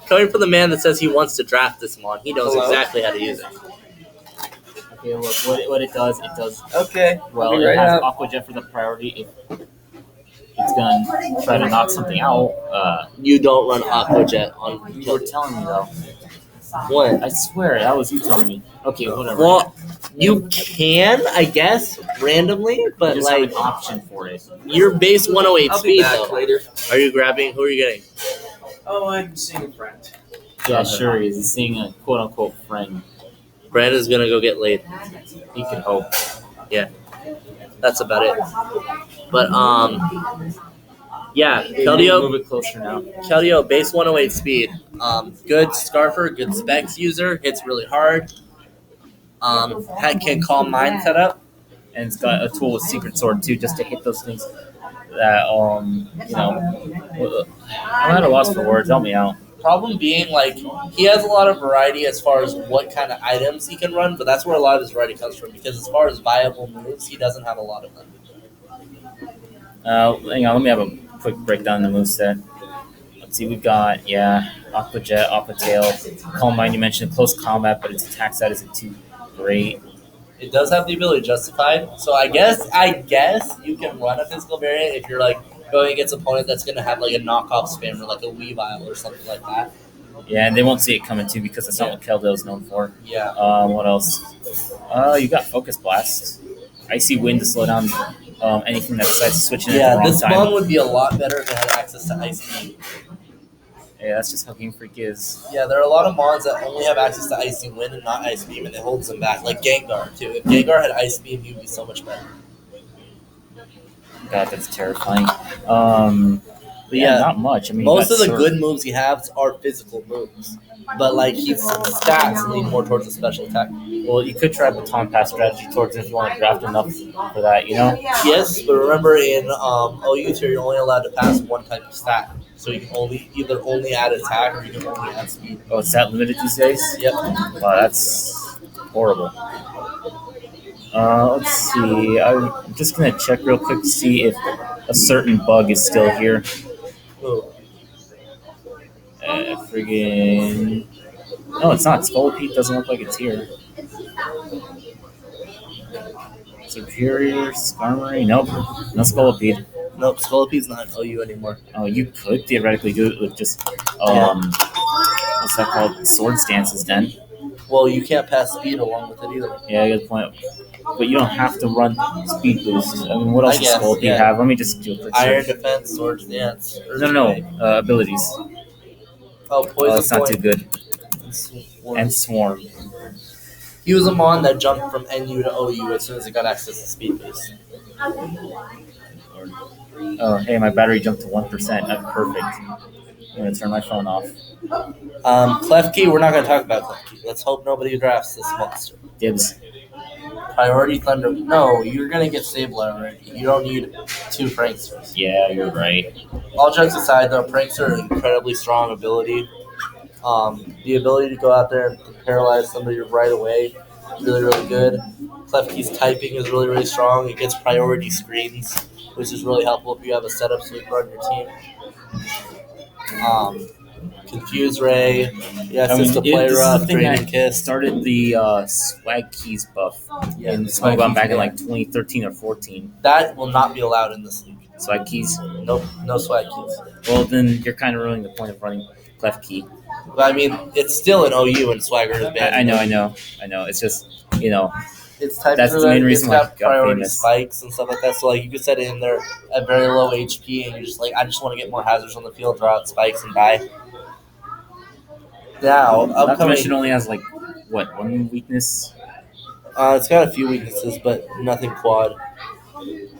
coming from the man that says he wants to draft this mon, he knows Hello? exactly how to use it. Okay, look, what it does, Okay. well, I'll be it right has out. Aqua Jet for the priority. If it's going to try to knock something out, You don't run Aqua Jet on you were Keldeo. telling me, though. What? I swear, that was you telling me. Okay, whatever. Well, you can, I guess, randomly, you but just have like an option for it. your base 108 I'll be speed back though. later. Are you grabbing? Who are you getting? Oh, I'm seeing a friend. Yeah, sure he is. He's seeing a quote-unquote friend. Brandon's gonna go get laid. He could hope. That's about it. But yeah, Move Keldeo, it closer now. base 108 speed. Good Scarfer, good specs user, hits really hard. Can Calm Mind set up. And it's got a tool with Secret Sword, too, just to hit those things that, I'm at a loss for words. Help me out. Problem being, like, he has a lot of variety as far as what kind of items he can run, but that's where a lot of his variety comes from, because as far as viable moves, he doesn't have a lot of them. Hang on, let me have a quick breakdown of the moveset. Let's see, we've got, Aqua Jet, Aqua Tail, Calm Mind, you mentioned close combat, but its attack stat isn't too great. It does have the ability justified. So I guess you can run a physical variant if you're like going against an opponent that's gonna have like a knockoff spammer, like a Weavile or something like that. Yeah, and they won't see it coming too because that's not what Keldeo is known for. Yeah. What else? You got Focus Blast, Icy Wind to slow down anything that decides to switch in at the Yeah, wrong this time. mon would be a lot better if it had access to Ice Beam. Yeah, that's just how Game Freak is. Yeah, there are a lot of mons that only have access to Icy Wind and not Ice Beam, and it holds them back. Like Gengar, too. If Gengar had Ice Beam, he would be so much better. God, that's terrifying. But yeah, not much. I mean, most of the Surf. good moves he has are physical moves. But, like, his stats lean more towards a special attack. Well, you could try Baton Pass strategy towards it if you want to draft enough for that, you know? Yes, but remember in OU tier, you're only allowed to pass one type of stat. So you can only add attack or you can only add speed. Oh, it's that limited these days? Yep. Wow, that's horrible. Let's see. I'm just going to check real quick to see if a certain bug is still here. Ooh. Friggin'. No, it's not. Scolipede doesn't look like it's here. Superior, Skarmory. Nope. No Scolipede. Nope, Scolipede's not in OU anymore. Oh, you could theoretically do it with just, what's that called? Sword stances then. Well, you can't pass speed along with it either. Yeah, good point. But you don't have to run speed boost. I mean, what else I does guess, Scolipede yeah. have? Let me just do a quick Iron search. Defense, Sword Dance. No. Abilities. Oh, Oh, Poison that's not Point. too good. Swarm. And Swarm. He was a mon that jumped from NU to OU as soon as it got access to speed boost. Oh, hey, my battery jumped to 1%. That's perfect. I'm going to turn my phone off. Klefki, we're not going to talk about Klefki. Let's hope nobody drafts this monster. Dibs. Priority Thunder. No, you're going to get Sableye already. You don't need two Pranksters. Yeah, you're right. All jokes aside, though, Prankster are incredibly strong ability. The ability to go out there and paralyze somebody right away, really, really good. Klefki's typing is really, really strong. It gets priority screens, which is really helpful if you have a setup so you can run your team. Confuse Ray, yeah, I mean, Assist to this Play is the Rough, thing Draining that Kiss. started the Swag Keys buff in the Swag Snowbound Keys, back in yeah. like 2013 or 14. That will not be allowed in this league. Swag Keys. Nope, no Swag Keys. Well, then you're kind of ruining the point of running Clef Key. But I mean, it's still an OU and Swagger is banned. I know. It's just, It's typed That's through the main that. reason It's why got it got priority famous. spikes and stuff like that. So like you could set it in there at very low HP, and you're just like, I just want to get more hazards on the field, draw out spikes, and die. Now, not to upcoming, mention only has like, what, one weakness? it's got a few weaknesses, but nothing quad.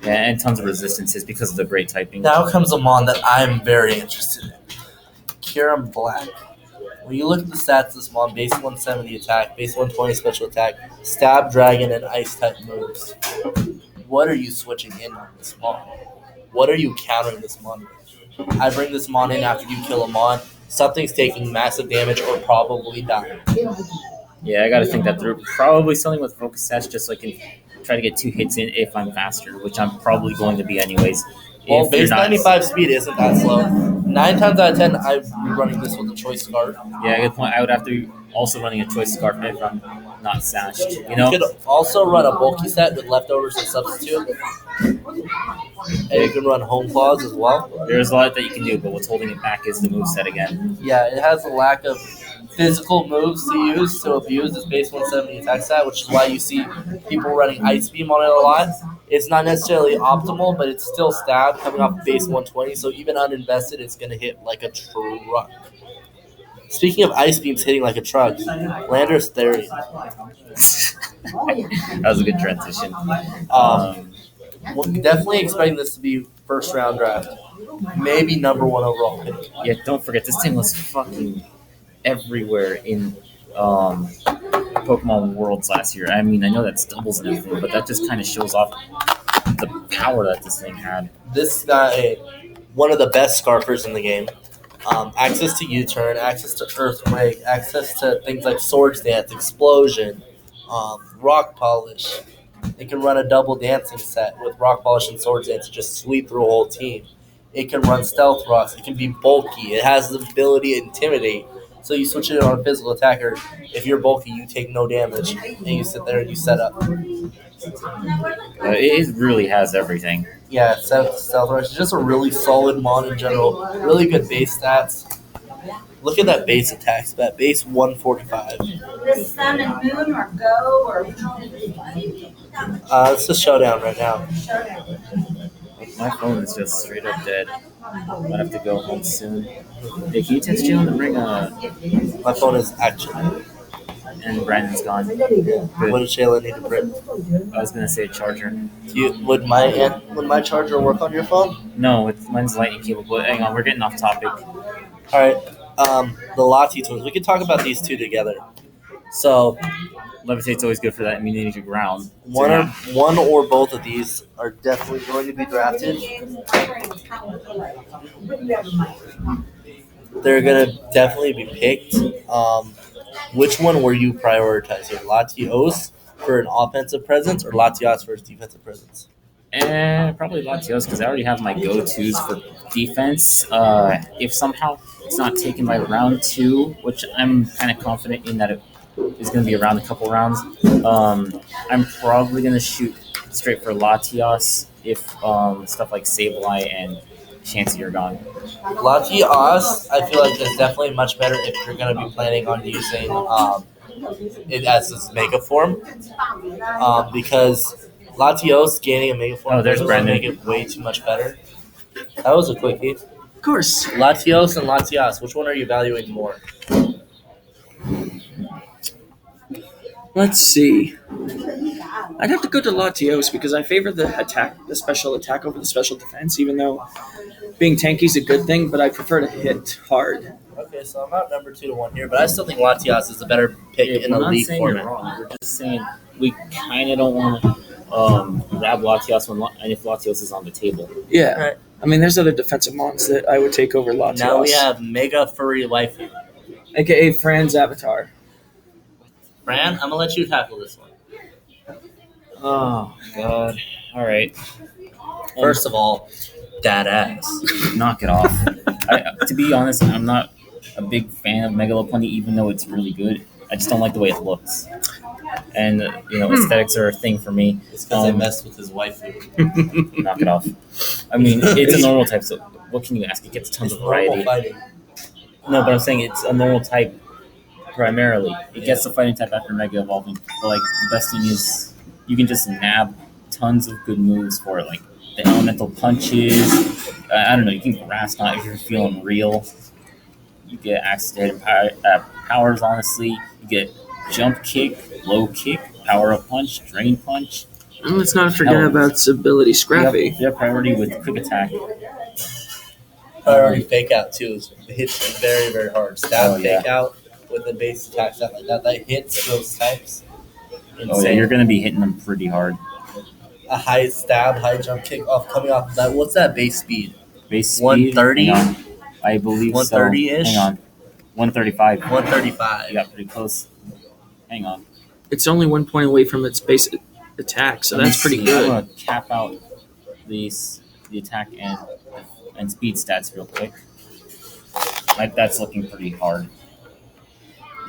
Yeah, and tons of resistances because of the great typing. Now comes a mon that I'm very interested in. Kiram Black. When you look at the stats of this mon, base 170 attack, base 120 special attack, stab, dragon, and ice type moves. What are you switching in on this mon? What are you countering this mon with? I bring this mon in after you kill a mon. Something's taking massive damage or probably dying. Yeah, I got to think that through. Probably something with focus stats just so I can try to get 2 hits in if I'm faster, which I'm probably going to be anyways. Well, If you're base not- 95 speed isn't that slow. 9 times out of 10, I'd be running this with a choice scarf. Yeah, good point. I would have to be also running a choice scarf if I'm not sashed. You You know? could also run a bulky set with leftovers and substitute. And you can run home claws as well. There's a lot that you can do, but what's holding it back is the moveset again. Yeah, it has a lack of physical moves to use to abuse this base 170 attack stat, which is why you see people running Ice Beam on it a lot. It's not necessarily optimal, but it's still stab coming off base 120, so even uninvested, it's going to hit like a truck. Speaking of Ice Beams hitting like a truck, Landorus Therian. That was a good transition. Well, definitely expecting this to be first round draft. Maybe number 1 overall pick. Yeah, don't forget, this thing was fucking everywhere in Pokemon Worlds last year. I mean, I know that's doubles and everything, but that just kind of shows off the power that this thing had. This guy, one of the best scarfers in the game. Access to U-turn, access to Earthquake, access to things like Swords Dance, Explosion, Rock Polish. It can run a double dancing set with Rock Polish and Swords Dance to just sweep through a whole team. It can run Stealth Rocks. It can be bulky. It has the ability to intimidate. So you switch it on a physical attacker. If you're bulky, you take no damage, and you sit there and you set up. It really has everything. Yeah, Stealth Rush is just a really solid mon in general. Really good base stats. Look at that base attack stat. Base 145. The sun and moon or go or It's a showdown right now. My phone is just straight up dead. I'm gonna have to go home soon. Hey, can you text Jalen to bring My phone is actually. and Brandon's gone. What does Shayla need to bring? I was gonna say a charger. Would my charger work on your phone? No, mine's lightning cable. But hang on, we're getting off topic. All right. The Lati twins. We can talk about these two together. So Levitate's always good for that immunity to ground. one or both of these are definitely going to be drafted. They're gonna definitely be picked. Which one were you prioritizing? Latios for an offensive presence or Latios for his defensive presence? Probably Latios because I already have my go-tos for defense. If somehow it's not taken by round 2, which I'm kind of confident in that it is going to be around a couple rounds, I'm probably going to shoot straight for Latios if stuff like Sableye and Chansey are gone. Latios, I feel like, is definitely much better if you're going to be planning on using it as its mega form, because Latios gaining a mega form There's doesn't Brandon. make it way too much better. That was a quickie. Of course. Latios and Latias, which one are you valuing more? Let's see. I'd have to go to Latios because I favor the special attack over the special defense, even though being tanky is a good thing, but I prefer to hit hard. Okay, so I'm outnumbered 2-1 here, but I still think Latias is the better pick in the we're not league saying you're format. wrong. We're just saying we kind of don't want to grab Latios and if Latios is on the table. Yeah. Alright. I mean, there's other defensive mons that I would take over Latios. Now we have Mega Furry Waifu. AKA Fran's avatar. Fran, I'm gonna let you tackle this one. Oh God! All right, First of all, that ass. knock it off. To be honest, I'm not a big fan of Megalopunny, even though it's really good. I just don't like the way it looks, and aesthetics are a thing for me. It's because I messed with his waifu. Knock it off. I mean, it's a normal type, so what can you ask? It gets tons It's of variety. normal fighting. No, but I'm saying it's a normal type primarily. It gets the fighting type after Mega Evolving. But like the best thing is you can just nab tons of good moves for it, like the elemental punches. I don't know, you can grass knot if you're feeling real. You get access to hidden powers, honestly. You get jump kick, low kick, power up punch, drain punch. And let's not forget Hell. about its ability, Scrappy. Their priority with quick attack. Priority fake out too. It hits very, very hard. Stab Oh, yeah. fake out with a base attack stuff like that. That hits those types. Oh yeah, Insane. you're gonna be hitting them pretty hard. A high stab, high jump kick off coming off of that. What's that base speed? Base speed, 130? hang on. I believe 130-ish? So. Hang on. 135. 135. You got pretty close. Hang on. It's only 1 point away from its base attack, so Let me that's pretty see. good. I'm gonna cap out the attack and speed stats real quick. Like that's looking pretty hard.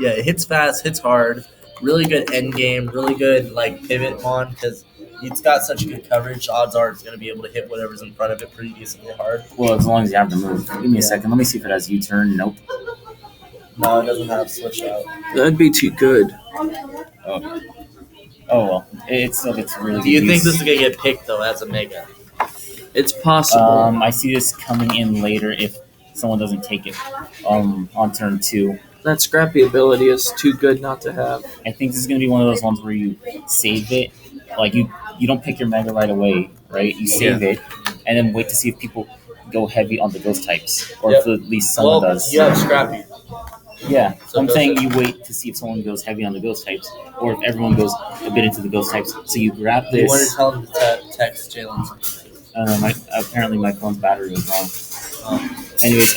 Yeah, it hits fast, hits hard. Really good end game. Really good like pivot on because it's got such good coverage. Odds are it's going to be able to hit whatever's in front of it pretty decently hard. Well, as long as you have the move. Give me a second. Let me see if it has U-turn. Nope. No, it doesn't have switch out. That'd be too good. Oh well. It still gets really. Do you good think use. this is going to get picked though as a mega? It's possible. I see this coming in later if someone doesn't take it. On turn 2. That Scrappy ability is too good not to have. I think this is gonna be one of those ones where you save it. Like you don't pick your mega right away, right? You save it and then wait to see if people go heavy on the ghost types, or if at least someone does. You have Scrappy. Yeah, So I'm ghost saying types. you wait to see if someone goes heavy on the ghost types, or if everyone goes a bit into the ghost types. So you grab You want to this. tell him to text Jalen. Apparently my phone's battery was wrong. Anyways,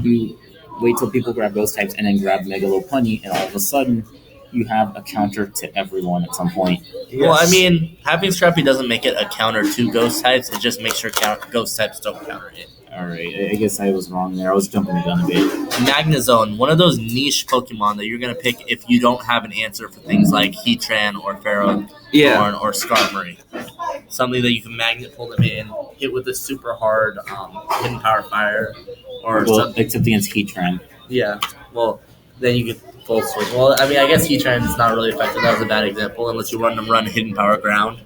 you wait till people grab ghost types and then grab Megalopunny, and all of a sudden you have a counter to everyone at some point. Well, I mean, having Scrappy doesn't make it a counter to ghost types. It just makes sure ghost types don't counter it. All right, I guess I was wrong there. I was jumping the gun a bit. Magnezone, one of those niche Pokemon that you're gonna pick if you don't have an answer for things like Heatran or Pharaoh Yeah. or Skarmory. Something that you can magnet pull them in, hit with a super hard hidden power fire, or Well, something. except against Heatran. Yeah, well, then you could full swing. Well, I mean, I guess Heatran is not really effective. That was a bad example, unless you run hidden power ground.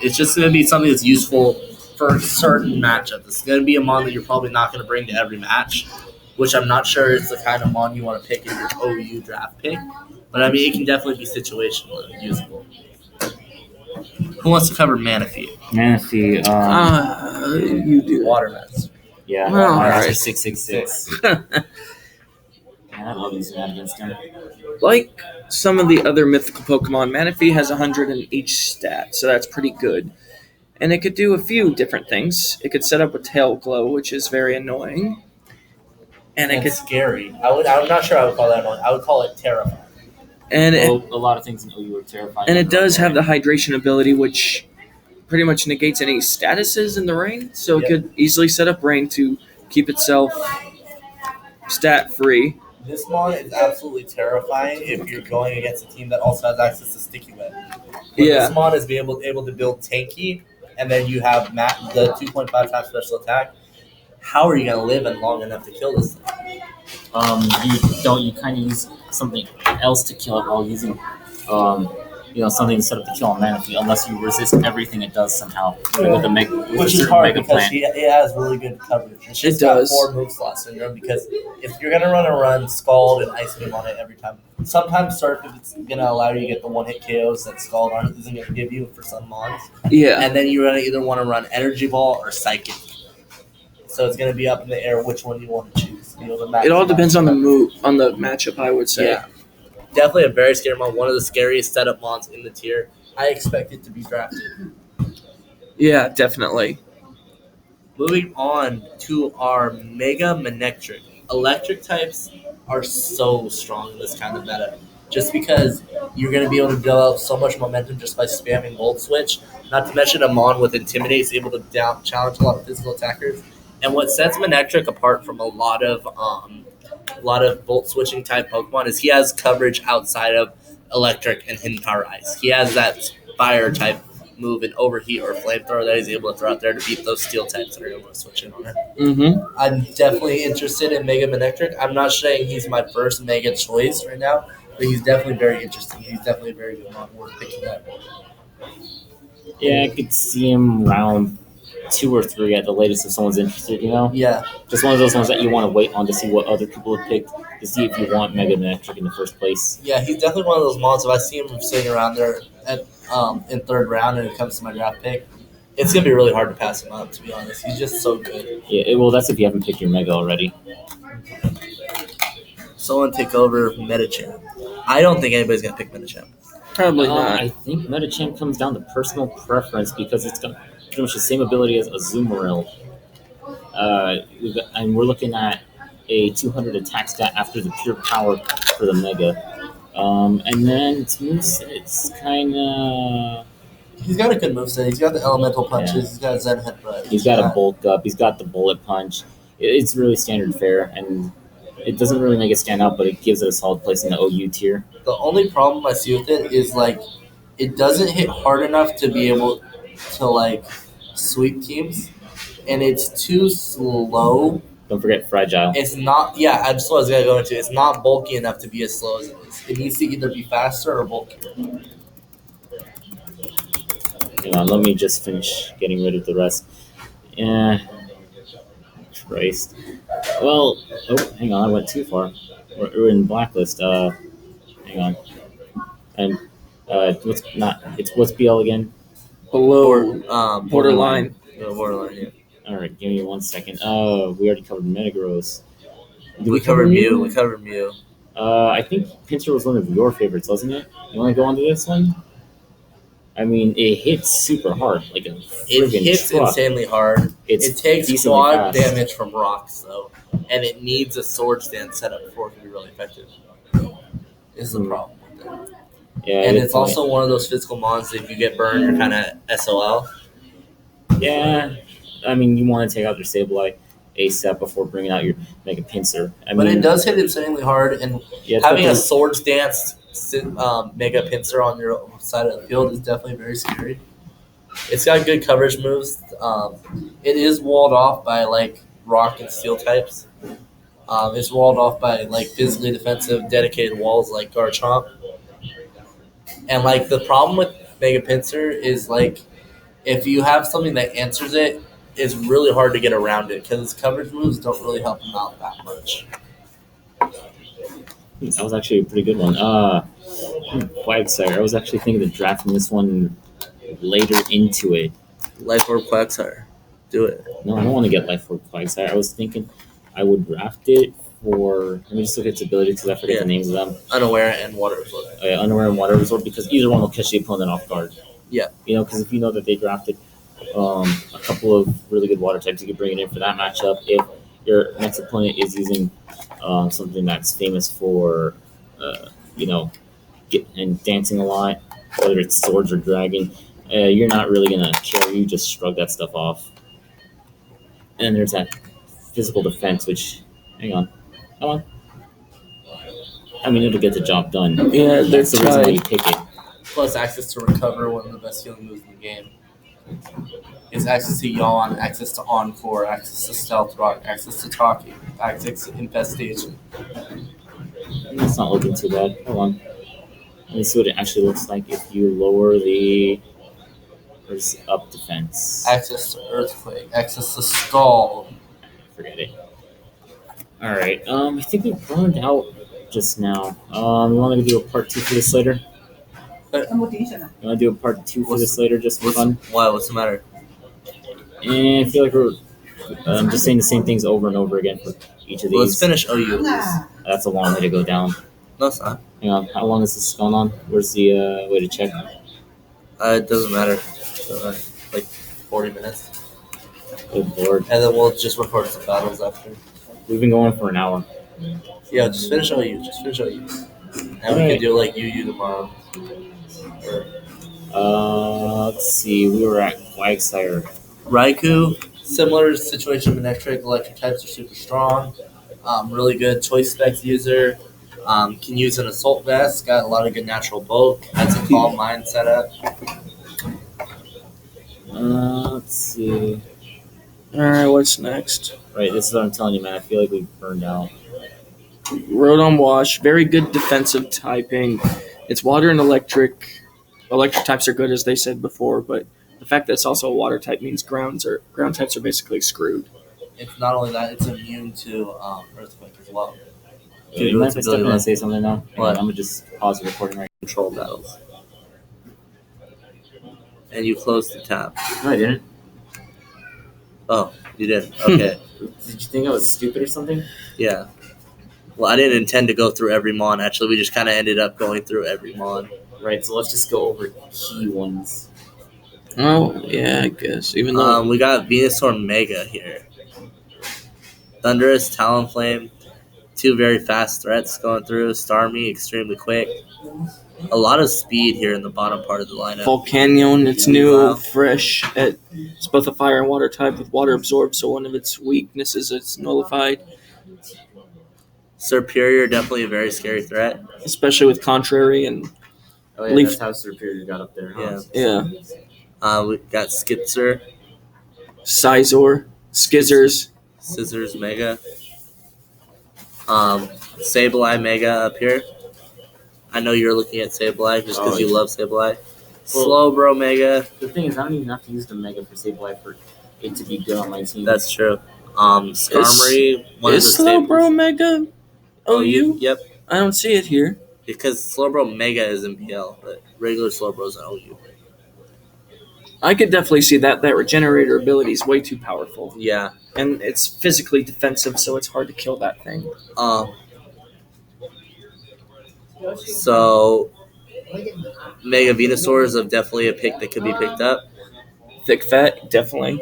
It's just going to be something that's useful for certain matchups. It's going to be a mon that you're probably not going to bring to every match, which I'm not sure is the kind of mon you want to pick in your OU draft pick. But I mean, it can definitely be situational and useful. Who wants to cover Manaphy? Manaphy, You do. Water Mets. yeah, Well, Master alright. 666. Man, I love using that against him. Like some of the other mythical Pokemon, Manaphy has 100 in each stat, so that's pretty good. And it could do a few different things. It could set up a Tail Glow, which is very annoying. And it It's could, scary. I'm not sure I would call that annoying. I would call it terrifying. and it, Well, a lot of things in OU are terrifying. and it does have the hydration ability, which pretty much negates any statuses in the rain. So it Yep. could easily set up rain to keep itself stat free. This mon is absolutely terrifying if you're going against a team that also has access to Sticky Web. But Yeah. This mon is able to build tanky, and then you have the 2.5 times special attack. How are you going to live in long enough to kill this thing? You kind of use something else to kill it while using, something to set up to kill on Manaphy, unless you resist everything it does somehow with a Which is hard because it has really good coverage. It's just got does. 4 move slot syndrome because if you're going to run Scald and Ice Beam on it every time, sometimes Surf, if it's going to allow you to get the one-hit KOs that Scald isn't going to give you for some mons. Yeah. And then you're going to either want to run Energy Ball or Psychic. So it's going to be up in the air which one you want to choose. Be able to It all maximize depends on the that. move, on the matchup, I would say. Yeah. Definitely a very scary mon. One of the scariest setup mons in the tier. I expect it to be drafted. Yeah, definitely. Moving on to our Mega Manectric. Electric types are so strong in this kind of meta. Just because you're going to be able to develop so much momentum just by spamming Volt Switch. Not to mention a mon with Intimidate is able to challenge a lot of physical attackers. And what sets Manectric apart from a lot of Volt Switching type Pokemon is he has coverage outside of Electric and Hidden Power Ice. He has that Fire type move in Overheat or Flamethrower that he's able to throw out there to beat those Steel types that are able to switch in on it. Mm-hmm. I'm definitely interested in Mega Manectric. I'm not saying he's my first Mega choice right now, but he's definitely very interesting. He's definitely a very good one. Worth picking up. Yeah, I could see him round 2 or 3 at the latest if someone's interested, Yeah, Just one of those ones that you want to wait on to see what other people have picked to see if you want Mega Manectric in the first place. yeah, he's definitely one of those mons. If I see him sitting around there at in 3rd round and it comes to my draft pick, it's gonna be really hard to pass him up. To be honest, he's just so good. Yeah, well, that's if you haven't picked your Mega already. Someone take over Metachamp. I don't think anybody's gonna pick Metachamp. Probably not. I think Metachamp comes down to personal preference because it's got pretty much the same ability as Azumarill. And we're looking at a 200 attack stat after the pure power for the Mega. And then its moveset, it's kind of... He's got a good moveset. He's got the elemental punches. Yeah. He's got Zen Headbutt. He's got a bulk up. He's got the bullet punch. It's really standard fare, and it doesn't really make it stand out, but it gives it a solid place in the OU tier. The only problem I see with it is it doesn't hit hard enough to be able to sweep teams, and it's too slow. Don't forget Fragile. It's not. Yeah, that's what I was gonna go into. It's not bulky enough to be as slow as it is. It needs to either be faster or bulkier. Hang on, let me just finish getting rid of the rest. Yeah. Christ. Well, hang on, I went too far. We're in blacklist. Hang on. And what's BL again? Below borderline. Borderline. Yeah. All right, give me 1 second. We already covered Metagross. Did We covered Mew. We covered Mew. I think Pinsir was one of your favorites, wasn't it? You want to go on to this one? I mean, it hits super hard, like a It friggin' hits truck. insanely hard. It's It takes decently quad fast. damage from rocks though, and it needs a sword stand setup before it can be really effective. Is the problem with it. Yeah, And it's also one of those physical mons that if you get burned, you're kind of SOL. yeah. I mean, you want to take out your Sableye ASAP before bringing out your Mega Pinsir. I But mean, it does hit insanely hard, and yeah, it's got having a the- Swords Dance Mega Pinsir on your side of the field is definitely very scary. It's got good coverage moves. It is walled off by like rock and steel types. It's walled off by like physically defensive dedicated walls like Garchomp. And like the problem with Mega Pinsir is like if you have something that answers it, it's really hard to get around it because its coverage moves don't really help him out that much. that was actually a pretty good one. Quagsire. I was actually thinking of drafting this one later into it. Life Orb Quagsire. Do it. No, I don't want to get Life Orb Quagsire. I was thinking I would draft it for. Let me just look at its abilities because I forget the names of them. Unaware and Water Absorb. Unaware and Water Absorb because either one will catch the opponent off guard. Yeah. You know, because if you know that they drafted a couple of really good water types, you could bring it in for that matchup. If your next opponent is using something that's famous for, and dancing a lot, whether it's swords or dragon, you're not really gonna care. You just shrug that stuff off. And there's that physical defense, which, hang on, come on. I mean, it'll get the job done. Yeah, That's the reason why you tied. pick it. Plus access to recover, one of the best healing moves in the game. It's access to Yawn, access to Encore, access to Stealth Rock, access to Talking, access to Infestation. That's not looking too bad. Hold on. Let me see what it actually looks like if you lower the where's up defense. Access to Earthquake, access to Scald. Forget it. Alright, I think we burned out just now. You want to do a part 2 for this later? You want to do a part 2 for this later just for fun? Why? What's the matter? And I feel like we're just saying the same things over and over again for each of these. Let's finish OU. That's a long way to go down. No, it's not. Hang on, how long is this going on? Where's the way to check? It doesn't matter. Like 40 minutes. Good lord. And then we'll just record some battles after. We've been going for an hour. Yeah, just finish OU. Just finish OU. And we Alright. can do like UU tomorrow. Let's see. We were at Quagsire. Raikou, similar situation with Electric. Electric types are super strong. Really good choice specs user. Can use an assault vest. Got a lot of good natural bulk. Has a calm mind setup. Let's see. Alright, what's next? Right, this is what I'm telling you, man. I feel like we've burned out. Rotom Wash, very good defensive typing. It's water and electric. Electric types are good, as they said before, but the fact that it's also a water type means ground types are basically screwed. It's not only that; it's immune to earthquake as well. Dude, you mind if I step in and say something now? What? I'm gonna just pause the recording right Control battles. And you closed the tab. now. No, I didn't. Oh, you did. Okay. Did you think I was stupid or something? Yeah. Well, I didn't intend to go through every mon. Actually, we just kind of ended up going through every mon. Right, so let's just go over key ones. Oh, yeah, I guess. Even though We got Venusaur Mega here. Thunderous, Talonflame, two very fast threats going through. Starmie, extremely quick. A lot of speed here in the bottom part of the lineup. Volcanion, it's Wow. new, fresh. It's both a fire and water type with water absorbed, so one of its weaknesses is nullified, Serperior, definitely a very scary threat. especially with Contrary and Oh yeah, Leaf- that's how Superior got up there. Huh? Yeah. yeah, We got Skitzer, Sizor, Skizzers. Scissors Mega. Sableye Mega up here. I know you're looking at Sableye just because Oh, you yeah. love Sableye. Slowbro Mega. The thing is, I don't even have to use the Mega for Sableye for it to be good on my team. That's true. Skarmory, one of the Is staples. Slowbro Mega OU? Yep. I don't see it here. Because Slowbro Mega is in PL, but regular Slowbro's in OU. I could definitely see that regenerator ability is way too powerful, Yeah. and it's physically defensive, so it's hard to kill that thing. So Mega Venusaurs are definitely a pick that could be picked up. Thick fat, definitely.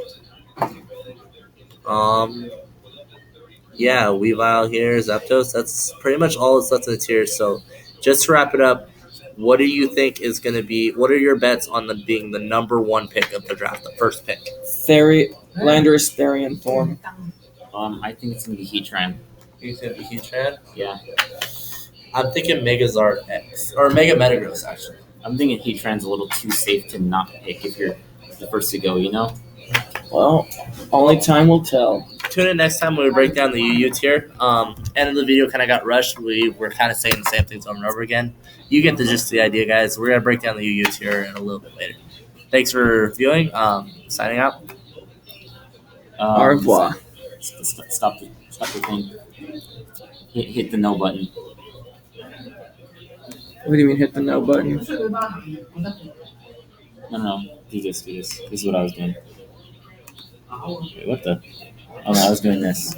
Yeah, Weavile here, Zapdos. That's pretty much all that's left in the tier. So just to wrap it up, what do you think is going to be? What are your bets on the being the number one pick of the draft, the first pick? Landorus Therian form. I think it's gonna be Heatran. You think the Heatran? Yeah, I'm thinking Megazord X or Mega Metagross actually. I'm thinking Heatran's a little too safe to not pick if you're the first to go. You know. Well, only time will tell. Tune in next time when we break down the UU tier. End of the video kind of got rushed. We were kind of saying the same things over and over again. You get the gist of the idea, guys. We're gonna break down the UU tier in a little bit later. Thanks for viewing. Signing out. Au revoir. Stop the thing. Hit the no button. What do you mean hit the no button? No. Do this. This is what I was doing. Wait, what the? Oh no, I was doing this.